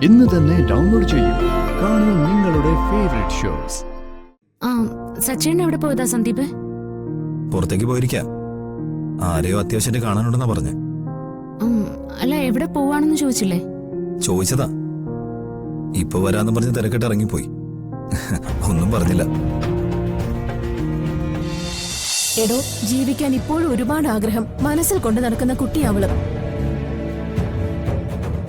ഇന്ന് തന്നെ ഡൗൺലോഡ് ചെയ്യൂ. കാണൂ നിങ്ങളുടെ ഫേവറേറ്റ് ഷോസ്. സച്ചിൻ എവിടെ പോയതാ സന്ദീപ്? പുറത്തേക്ക് പോയിരിക്കാം. ആരെയോ അത്യാവശ്യമായിട്ട് കാണാനുണ്ടെന്നാ പറഞ്ഞേ. അല്ല, എവിടെ പോവാണെന്ന് ചോദിച്ചില്ലേ? ചോദിച്ചതാ. ഇപ്പൊ വരാന്ന് പറഞ്ഞ് തിരക്കിട്ട് ഇറങ്ങിപ്പോയി. ഒന്നും പറഞ്ഞില്ല. എടോ, ജീവിക്കാൻ ഇപ്പോഴും ഒരുപാട് ആഗ്രഹം മനസ്സിൽ കൊണ്ട് നടക്കുന്ന കുട്ടിയാവള്.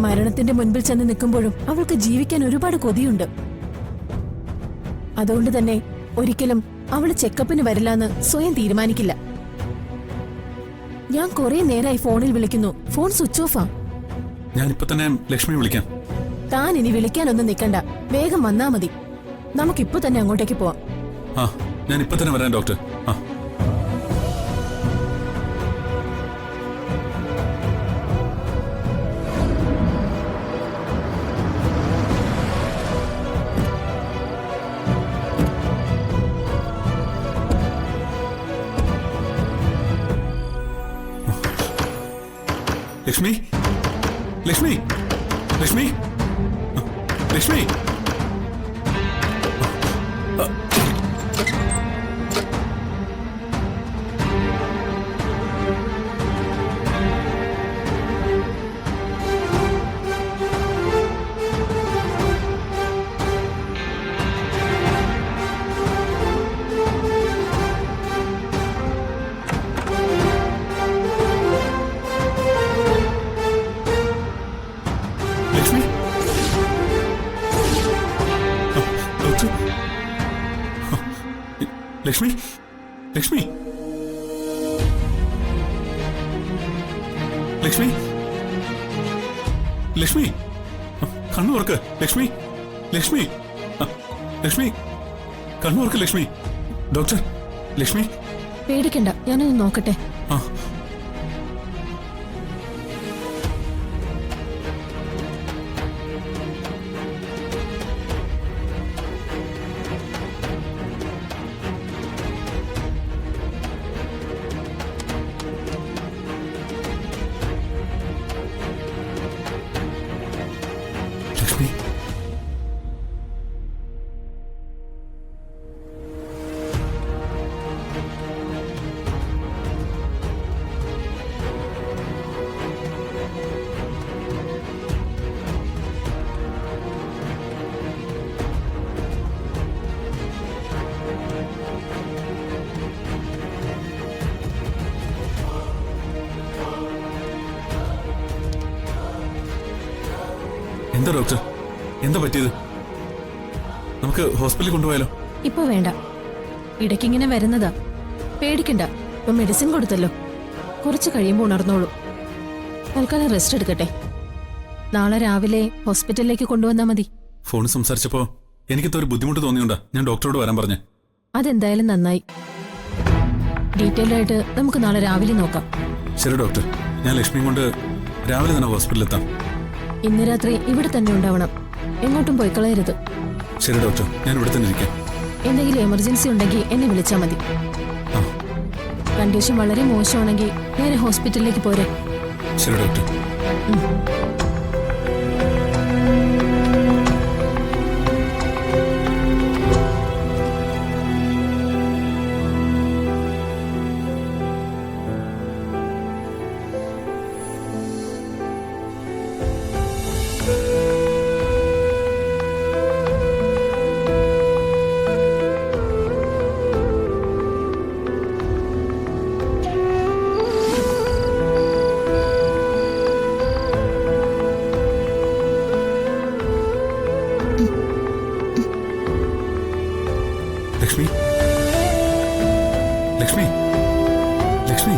മരണത്തിന്റെ മുൻപിൽ ചെന്ന് നിൽക്കുമ്പോഴും അവൾക്ക് ജീവിക്കാൻ ഒരുപാട് കൊതിയുണ്ട്. അതുകൊണ്ട് തന്നെ ഒരിക്കലും അവള് ചെക്കപ്പിന് വരില്ലാന്ന് സ്വയം തീരുമാനിക്കില്ല. ഞാൻ കുറെ നേരമായി ഫോണിൽ വിളിക്കുന്നു, ഫോൺ സ്വിച്ച് ഓഫാ. ഞാനിപ്പോ തന്നെ ലക്ഷ്മി വിളിക്കാം. താൻ ഇനി വിളിക്കാനൊന്നും നിൽക്കണ്ട, വേഗം വന്നാ മതി. നമുക്കിപ്പോ തന്നെ അങ്ങോട്ടേക്ക് പോവാം. ഞാൻ ഇപ്പൊ തന്നെ വരാം ഡോക്ടർ. ലക്ഷ്മി, ലക്ഷ്മി, ലക്ഷ്മി, ലക്ഷ്മി. ലക്ഷ്മി, ലക്ഷ്മി, ലക്ഷ്മി, ലക്ഷ്മി, കണ്ണു തുറക്ക് ലക്ഷ്മി, ലക്ഷ്മി, ലക്ഷ്മി, കണ്ണു തുറക്ക് ലക്ഷ്മി. ഡോക്ടർ, ലക്ഷ്മി. പേടിക്കണ്ട, ഞാനൊന്ന് നോക്കട്ടെ. എന്താ ഡോക്ടർ, എന്താ പറ്റിയത്? നമുക്ക് ഹോസ്പിറ്റലിൽ കൊണ്ടുപോയാലോ? ഇപ്പൊ വേണ്ട, ഇടയ്ക്കിങ്ങനെ വരുന്നതാ. പേടിക്കണ്ട, ഇപ്പൊ മെഡിസിൻ കൊടുത്തല്ലോ, കുറച്ച് കഴിയുമ്പോൾ ഉണർന്നോളൂ. തൽക്കാലം റെസ്റ്റ് എടുക്കട്ടെ. നാളെ രാവിലെ ഹോസ്പിറ്റലിലേക്ക് കൊണ്ടുവന്നാ മതി. ഫോണിൽ സംസാരിച്ചപ്പോ എനിക്കിത് ഒരു ബുദ്ധിമുട്ട് തോന്നിയുണ്ടാ ഞാൻ ഡോക്ടറോട് വരാൻ പറഞ്ഞേ. അതെന്തായാലും നന്നായി. ഡീറ്റെയിൽ ആയിട്ട് നമുക്ക് നാളെ രാവിലെ നോക്കാം. ശരി ഡോക്ടർ, ഞാൻ ലക്ഷ്മിയും കൊണ്ട് രാവിലെ തന്നെ ഹോസ്പിറ്റലിൽ എത്താം. ഇന്ന് രാത്രി ഇവിടെ തന്നെ ഉണ്ടാവണം, എങ്ങോട്ടും പോയി കളയരുത്. ശരി ഡോക്ടർ, ഞാൻ ഇവിടെ തന്നെ ഇരിക്കാം. എന്തെങ്കിലും എമർജൻസി ഉണ്ടെങ്കിൽ എന്നെ വിളിച്ചാൽ മതി. കണ്ടീഷൻ വളരെ മോശമാണെങ്കിൽ നേരെ ഹോസ്പിറ്റലിലേക്ക് പോരെ. ശരി ഡോക്ടർ. ലക്ഷ്മി, ലക്ഷ്മി, ലക്ഷ്മി.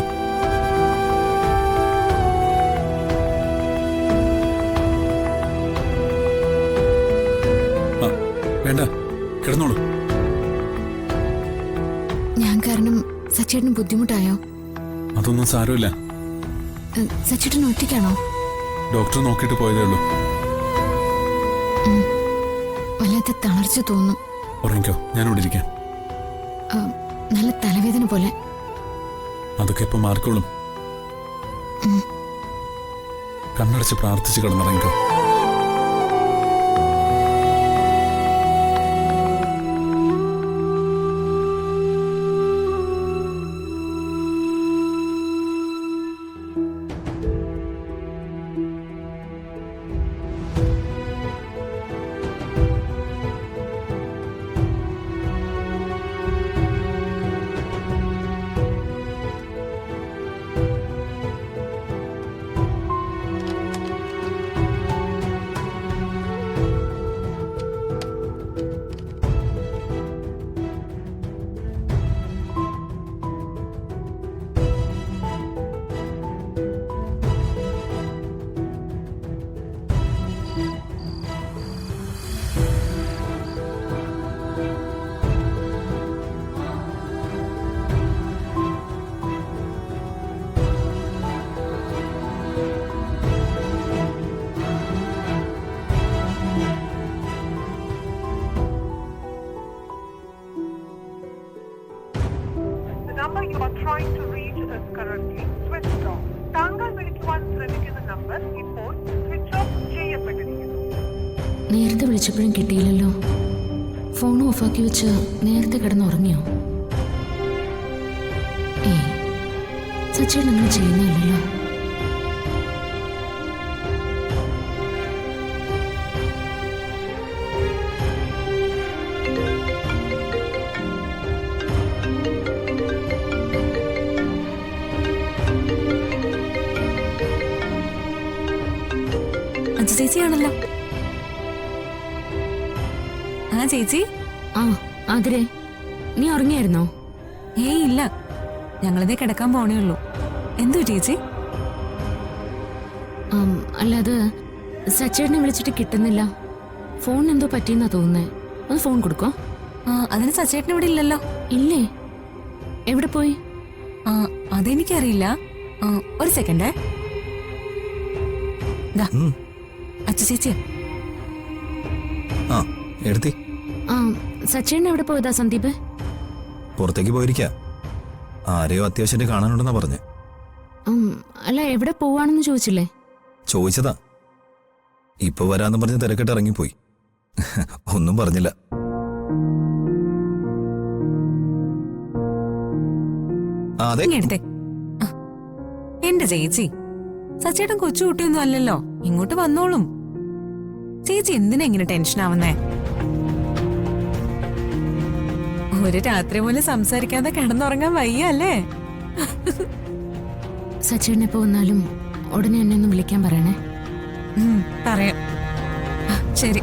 വേണ്ട, കിടന്നോളൂ. ഞാൻ കാരണം സച്ചേട്ടന് ബുദ്ധിമുട്ടായോ? അതൊന്നും സാരമില്ല. സച്ചേട്ടൻ ഒറ്റയ്ക്കാണോ? ഡോക്ടർ നോക്കിയിട്ട് പോയതേ ഉള്ളൂ. വല്ലാത്ത തളർച്ച തോന്നുന്നു. ഉറങ്ങിക്കോ, ഞാനിവിടെ ഇരിക്കാം. നല്ല തലവേദന പോലെ. അതൊക്കെ ഇപ്പൊ മാറിക്കോളും. കണ്ണടച്ച് പ്രാർത്ഥിച്ച് കിടന്നുറങ്ങിക്കോ. currently switched off. താങ്കൾ വിളിക്കുവാൻ ശ്രമിക്കുന്ന നമ്പർ ഇപ്പോൾ സ്വിച്ച് ഓഫ് ചെയ്യപ്പെട്ടിരിക്കുന്നു. നേരത്തെ വിളിച്ചപ്പോഴും കിട്ടിയില്ലല്ലോ. ഫോൺ ഓഫാക്കി വെച്ച് നേരത്തെ കിടന്നുറങ്ങിയോ? ഏയ്, സച്ചേട്ടൻ അങ്ങനെ ചെയ്യുന്നില്ലല്ലോ. അഞ്ചു ചേച്ചിയാണല്ലോ. ആ ചേച്ചി. ആ ആതിരേ, നീ ഉറങ്ങിയായിരുന്നോ? ഏയ് ഇല്ല, ഞങ്ങളിതേ കിടക്കാൻ പോണേ ഉള്ളൂ. എന്തോ ചേച്ചി? അല്ലാതെ സച്ചേട്ടനെ വിളിച്ചിട്ട് കിട്ടുന്നില്ല. ഫോൺ എന്തോ പറ്റിയെന്നാ തോന്നുന്നേ. ഒന്ന് ഫോൺ കൊടുക്കോ? അതിന് സച്ചേട്ടൻ ഇവിടെ ഇല്ലല്ലോ. ഇല്ലേ? എവിടെ പോയി? അതെനിക്കറിയില്ല. ഒരു സെക്കൻഡേ. അച്ചു ചേച്ചി. ആ എടുത്തി. ആ, സച്ചേട്ടൻ എവിടെ പോയതാ സന്ദീപ്? പുറത്തേക്ക് പോയിരിക്ക. ആരെയോ അത്യാവശ്യം കാണാനുണ്ടെന്നാ പറഞ്ഞ്. അല്ല, എവിടെ പോവാണെന്ന് ചോദിച്ചില്ലേ? ചോദിച്ചതാ. ഇപ്പൊ വരാന്ന് പറഞ്ഞ് തിരക്കിട്ട് ഇറങ്ങിപ്പോയി. ഒന്നും പറഞ്ഞില്ല. അതെ, എടുത്തേ. എന്റെ ചേച്ചി, സച്ചേട്ടൻ കൊച്ചുകുട്ടിയൊന്നും അല്ലല്ലോ, ഇങ്ങോട്ട് വന്നോളും. ചേച്ചി എന്തിനാ ഇങ്ങനെ ടെൻഷൻ ആവുന്നേ? ഒരു രാത്രി പോലും സംസാരിക്കാതെ കിടന്നുറങ്ങാൻ വയ്യ അല്ലേ? സച്ചേട്ടൻ എപ്പോ വന്നാലും ഉടനെ എന്നെ ഒന്ന് വിളിക്കാൻ പറയണേ. പറയാം. ശരി.